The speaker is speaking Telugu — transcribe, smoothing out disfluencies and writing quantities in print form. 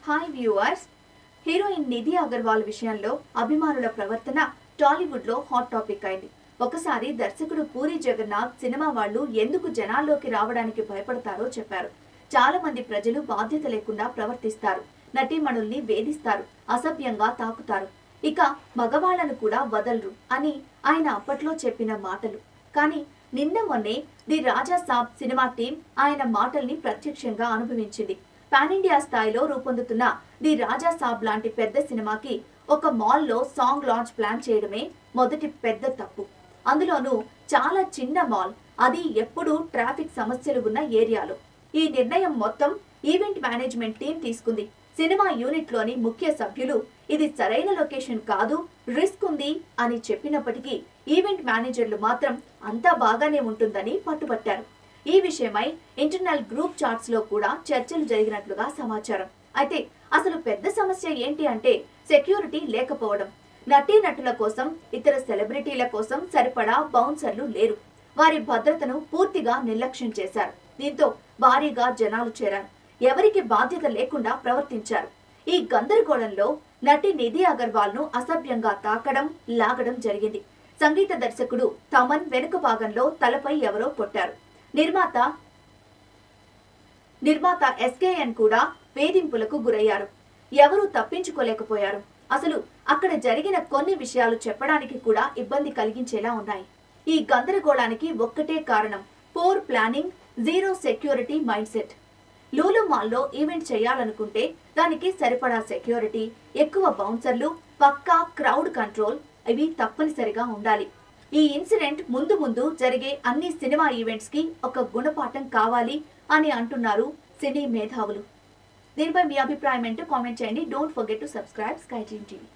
Hi viewers. Heroine Nidhi Agarwal విషయంలో అభిమానుల ప్రవర్తన టాలీవుడ్ లో హాట్ టాపిక్ అయింది. ఒకసారి దర్శకుడు పూరి జగన్నాథ్ సినిమా వాళ్ళు ఎందుకు జనాల్లోకి రావడానికి భయపడతారో చెప్పారు. చాలా మంది ప్రజలు బాధ్యత లేకుండా ప్రవర్తిస్తారు, నటీమణుల్ని వేధిస్తారు, అసభ్యంగా తాకుతారు, ఇక మగవాళ్లను కూడా వదలరు అని ఆయన అప్పట్లో చెప్పిన మాటలు. కానీ నిన్న మొన్నే the Raja Saab cinema team ఆయన మాటల్ని ప్రత్యక్షంగా అనుభవించింది. పాన్ ఇండియా స్థాయిలో రూపొందుతున్న ది రాజా సాబ్ లాంటి పెద్ద సినిమాకి ఒక మాల్లో సాంగ్ లాంచ్ ప్లాన్ చేయడమే మొదటి పెద్ద తప్పు. అందులోనూ చాలా చిన్న మాల్, అది ఎప్పుడూ ట్రాఫిక్ సమస్యలు ఉన్న ఏరియాలో. ఈ నిర్ణయం మొత్తం ఈవెంట్ మేనేజ్మెంట్ టీం తీసుకుంది. సినిమా యూనిట్ లోని ముఖ్య సభ్యులు ఇది సరైన లొకేషన్ కాదు, రిస్క్ ఉంది అని చెప్పినప్పటికీ ఈవెంట్ మేనేజర్లు మాత్రం అంతా బాగానే ఉంటుందని పట్టుబట్టారు. ఈ విషయమై ఇంటర్నల్ గ్రూప్ చాట్స్ లో కూడా చర్చలు జరిగినట్లుగా సమాచారం. అయితే అసలు పెద్ద సమస్య ఏంటి అంటే సెక్యూరిటీ లేకపోవడం. నటీనటుల కోసం, ఇతర సెలబ్రిటీల కోసం సరిపడా బౌన్సర్లు లేరు. వారి భద్రతను పూర్తిగా నిర్లక్ష్యం చేశారు. దీంతో భారీగా జనాలు చేరారు. ఎవరికి బాధ్యత లేకుండా ప్రవర్తించారు. ఈ గందరగోళంలో నటి నిధి అగర్వాల్ ను అసభ్యంగా తాకడం, లాగడం జరిగింది. సంగీత దర్శకుడు తమన్ వెనుక భాగంలో తలపై ఎవరో కొట్టారు. నిర్మాత ఎస్కేఎన్ కూడా వేధింపులకు గురయ్యారు. ఎవరూ తప్పించుకోలేకపోయారు. అసలు అక్కడ జరిగిన కొన్ని విషయాలు చెప్పడానికి కూడా ఇబ్బంది కలిగించేలా ఉన్నాయి. ఈ గందరగోళానికి ఒక్కటే కారణం, poor planning, zero security mind set. Lulu మాల్లో ఈవెంట్ చేయాలనుకుంటే దానికి సరిపడా సెక్యూరిటీ, ఎక్కువ బౌన్సర్లు, పక్కా క్రౌడ్ కంట్రోల్ ఇవి తప్పనిసరిగా ఉండాలి. ఈ ఇన్సిడెంట్ ముందు ముందు జరిగే అన్ని సినిమా ఈవెంట్స్ కి ఒక గుణపాఠం కావాలి అని అంటున్నారు సినీ మేధావులు. దీనిపై మీ అభిప్రాయం ఏంటో కామెంట్ చేయండి. Don't forget to subscribe sky TV.